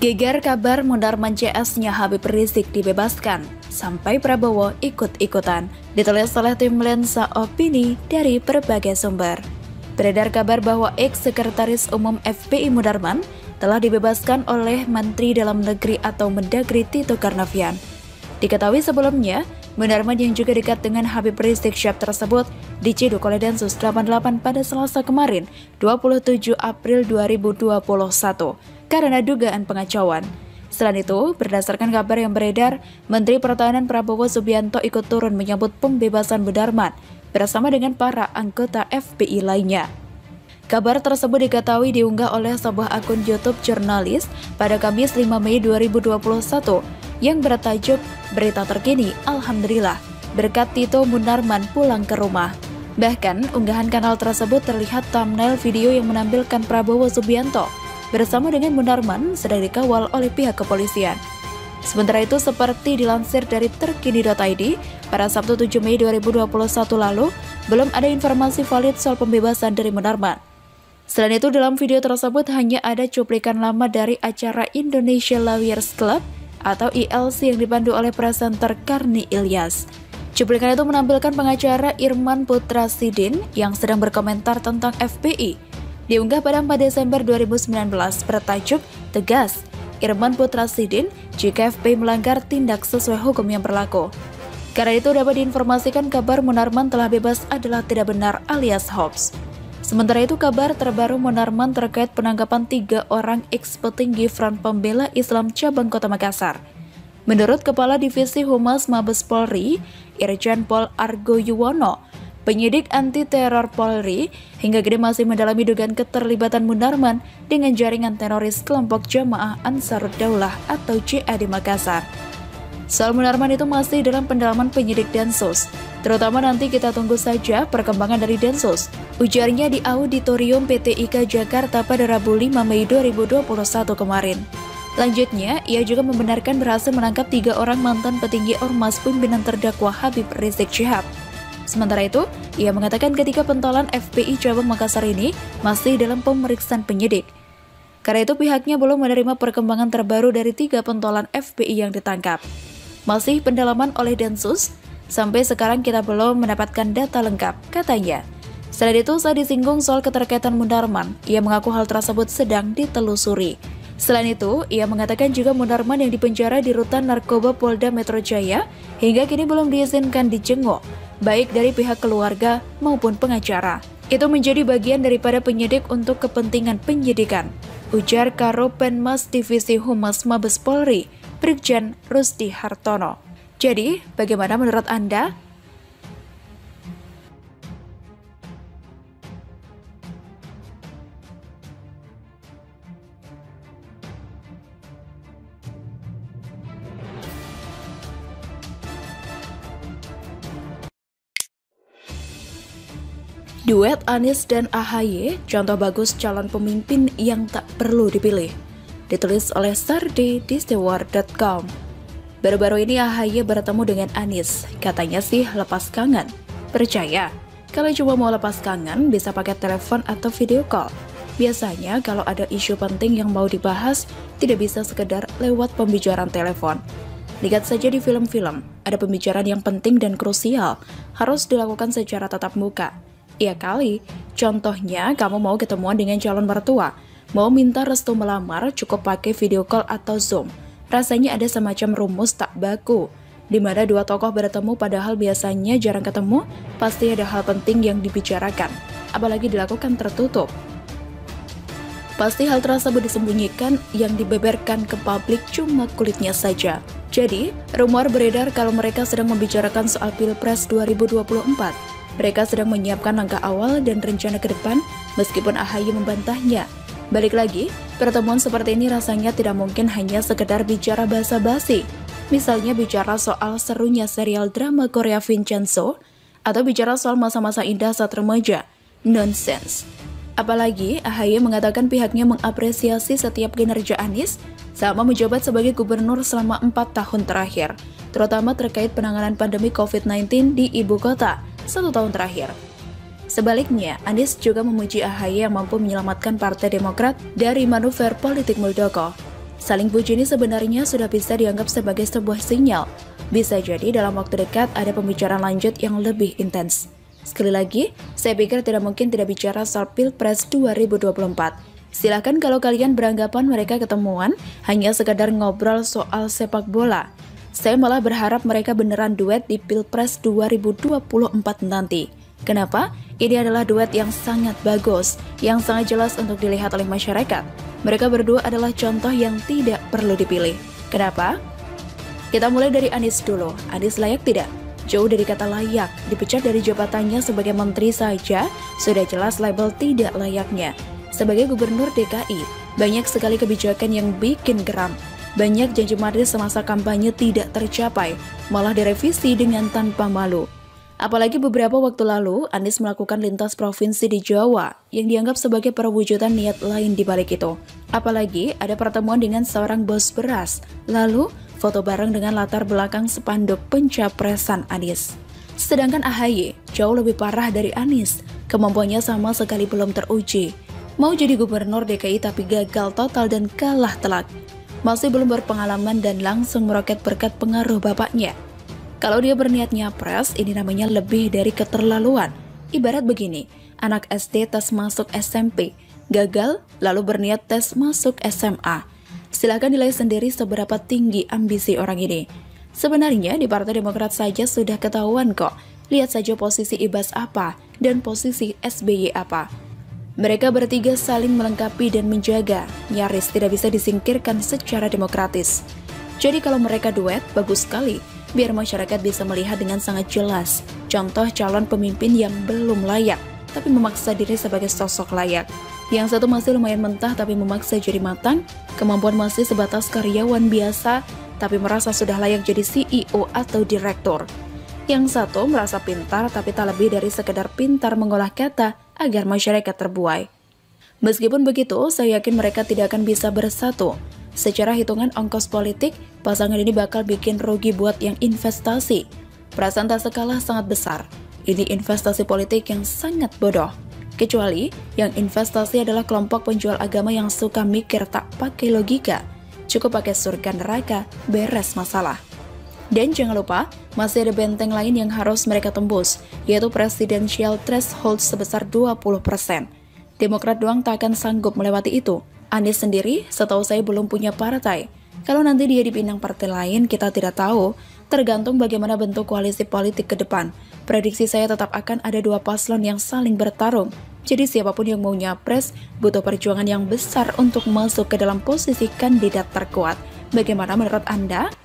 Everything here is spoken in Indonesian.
Geger kabar Munarman CS-nya Habib Rizik dibebaskan, sampai Prabowo ikut-ikutan. Ditulis oleh tim Lensa Opini dari berbagai sumber. Beredar kabar bahwa ex-sekretaris umum FPI Munarman telah dibebaskan oleh Menteri Dalam Negeri atau Mendagri Tito Karnavian. Diketahui sebelumnya, Munarman yang juga dekat dengan Habib Rizik Syihab tersebut diciduk oleh Densus 88 pada Selasa kemarin, 27 April 2021, karena dugaan pengacauan. Selain itu, berdasarkan kabar yang beredar, Menteri Pertahanan Prabowo Subianto ikut turun menyambut pembebasan Munarman bersama dengan para anggota FPI lainnya. Kabar tersebut diketahui diunggah oleh sebuah akun YouTube jurnalis pada Kamis 5 Mei 2021 yang bertajuk Berita Terkini Alhamdulillah berkat Tito Munarman pulang ke rumah. Bahkan, unggahan kanal tersebut terlihat thumbnail video yang menampilkan Prabowo Subianto bersama dengan Munarman sedang dikawal oleh pihak kepolisian. Sementara itu, seperti dilansir dari terkini.id, pada Sabtu 7 Mei 2021 lalu, belum ada informasi valid soal pembebasan dari Munarman. Selain itu, dalam video tersebut hanya ada cuplikan lama dari acara Indonesia Lawyers Club atau ILC yang dipandu oleh presenter Karni Ilyas. Cuplikan itu menampilkan pengacara Irman Putra Sidin yang sedang berkomentar tentang FPI. Diunggah pada 4 Desember 2019 bertajuk Tegas, Irman Putra Sidin jika FPI melanggar tindak sesuai hukum yang berlaku. Karena itu dapat diinformasikan kabar Munarman telah bebas adalah tidak benar alias hoax. Sementara itu, kabar terbaru Munarman terkait penangkapan 3 orang ex-petinggi Front Pembela Islam Cabang Kota Makassar. Menurut Kepala Divisi Humas Mabes Polri, Irjen Pol Argo Yuwono, penyidik anti-teror Polri hingga kini masih mendalami dugaan keterlibatan Munarman dengan jaringan teroris kelompok Jamaah Ansarud Daulah atau JA di Makassar. Soal Munarman itu masih dalam pendalaman penyidik Densus. Terutama nanti kita tunggu saja perkembangan dari Densus, ujarnya di Auditorium PT IKA Jakarta pada Rabu 5 Mei 2021 kemarin. Lanjutnya, ia juga membenarkan berhasil menangkap 3 orang mantan petinggi ormas pimpinan terdakwa Habib Rizik Syihab. Sementara itu, ia mengatakan ketika pentolan FPI Cabang Makassar ini masih dalam pemeriksaan penyidik. Karena itu pihaknya belum menerima perkembangan terbaru dari 3 pentolan FPI yang ditangkap. Masih pendalaman oleh Densus, sampai sekarang kita belum mendapatkan data lengkap, katanya. Selain itu, saat disinggung soal keterkaitan Munarman, ia mengaku hal tersebut sedang ditelusuri. Selain itu, ia mengatakan juga Munarman yang dipenjara di Rutan Narkoba Polda Metro Jaya hingga kini belum diizinkan dijenguk, baik dari pihak keluarga maupun pengacara. Itu menjadi bagian daripada penyidik untuk kepentingan penyidikan, ujar Karopenmas Divisi Humas Mabes Polri, Brigjen Rusdi Hartono. Jadi, bagaimana menurut Anda? Duet Anies dan AHY, contoh bagus calon pemimpin yang tak perlu dipilih. Ditulis oleh Sardi di steward.com. Baru-baru ini AHY bertemu dengan Anies, katanya sih lepas kangen. Percaya, kalau cuma mau lepas kangen bisa pakai telepon atau video call. Biasanya kalau ada isu penting yang mau dibahas, tidak bisa sekedar lewat pembicaraan telepon. Lihat saja di film-film, ada pembicaraan yang penting dan krusial, harus dilakukan secara tatap muka. Iya kali, contohnya kamu mau ketemuan dengan calon mertua, mau minta restu melamar cukup pakai video call atau Zoom. Rasanya ada semacam rumus tak baku, di mana 2 tokoh bertemu padahal biasanya jarang ketemu, pasti ada hal penting yang dibicarakan, apalagi dilakukan tertutup. Pasti hal tersebut disembunyikan, yang dibeberkan ke publik cuma kulitnya saja. Jadi, rumor beredar kalau mereka sedang membicarakan soal Pilpres 2024. Mereka sedang menyiapkan langkah awal dan rencana ke depan, meskipun AHY membantahnya. Balik lagi, pertemuan seperti ini rasanya tidak mungkin hanya sekedar bicara basa-basi. Misalnya bicara soal serunya serial drama Korea Vincenzo, atau bicara soal masa-masa indah saat remaja. Nonsense. Apalagi, AHY mengatakan pihaknya mengapresiasi setiap kinerja Anies selama menjabat sebagai gubernur selama 4 tahun terakhir, terutama terkait penanganan pandemi COVID-19 di ibu kota 1 tahun terakhir. Sebaliknya, Anies juga memuji AHY yang mampu menyelamatkan Partai Demokrat dari manuver politik Muldoko. Saling puji ini sebenarnya sudah bisa dianggap sebagai sebuah sinyal. Bisa jadi dalam waktu dekat ada pembicaraan lanjut yang lebih intens. Sekali lagi, saya pikir tidak mungkin tidak bicara soal Pilpres 2024. Silahkan kalau kalian beranggapan mereka ketemuan hanya sekadar ngobrol soal sepak bola. Saya malah berharap mereka beneran duet di Pilpres 2024 nanti. Kenapa? Ini adalah duet yang sangat bagus, yang sangat jelas untuk dilihat oleh masyarakat. Mereka berdua adalah contoh yang tidak perlu dipilih. Kenapa? Kita mulai dari Anies dulu. Anies layak tidak? Jauh dari kata layak, dipecat dari jabatannya sebagai menteri saja, sudah jelas label tidak layaknya. Sebagai gubernur DKI, banyak sekali kebijakan yang bikin geram. Banyak janji manis semasa kampanye tidak tercapai, malah direvisi dengan tanpa malu. Apalagi beberapa waktu lalu, Anies melakukan lintas provinsi di Jawa yang dianggap sebagai perwujudan niat lain di balik itu. Apalagi ada pertemuan dengan seorang bos beras, lalu foto bareng dengan latar belakang spanduk pencapresan Anies. Sedangkan AHY jauh lebih parah dari Anies, kemampuannya sama sekali belum teruji. Mau jadi gubernur DKI tapi gagal total dan kalah telak. Masih belum berpengalaman dan langsung meroket berkat pengaruh bapaknya. Kalau dia berniat nyapres, ini namanya lebih dari keterlaluan. Ibarat begini, anak SD tes masuk SMP, gagal lalu berniat tes masuk SMA. Silahkan nilai sendiri seberapa tinggi ambisi orang ini. Sebenarnya di Partai Demokrat saja sudah ketahuan kok. Lihat saja posisi Ibas apa dan posisi SBY apa. Mereka bertiga saling melengkapi dan menjaga, nyaris tidak bisa disingkirkan secara demokratis. Jadi kalau mereka duet, bagus sekali. Biar masyarakat bisa melihat dengan sangat jelas contoh calon pemimpin yang belum layak, tapi memaksa diri sebagai sosok layak. Yang satu masih lumayan mentah tapi memaksa jadi matang, kemampuan masih sebatas karyawan biasa, tapi merasa sudah layak jadi CEO atau direktur. Yang satu merasa pintar tapi tak lebih dari sekedar pintar mengolah kata agar masyarakat terbuai. Meskipun begitu, saya yakin mereka tidak akan bisa bersatu. Secara hitungan ongkos politik, pasangan ini bakal bikin rugi buat yang investasi. Perasaan tak sekalah sangat besar. Ini investasi politik yang sangat bodoh. Kecuali yang investasi adalah kelompok penjual agama yang suka mikir tak pakai logika. Cukup pakai surga neraka, beres masalah. Dan jangan lupa, masih ada benteng lain yang harus mereka tembus, yaitu presidential threshold sebesar 20%. Demokrat doang tak akan sanggup melewati itu. Anies sendiri, setahu saya belum punya partai. Kalau nanti dia dipinang partai lain, kita tidak tahu. Tergantung bagaimana bentuk koalisi politik ke depan. Prediksi saya tetap akan ada dua paslon yang saling bertarung. Jadi siapapun yang mau nyapres, butuh perjuangan yang besar untuk masuk ke dalam posisi kandidat terkuat. Bagaimana menurut Anda?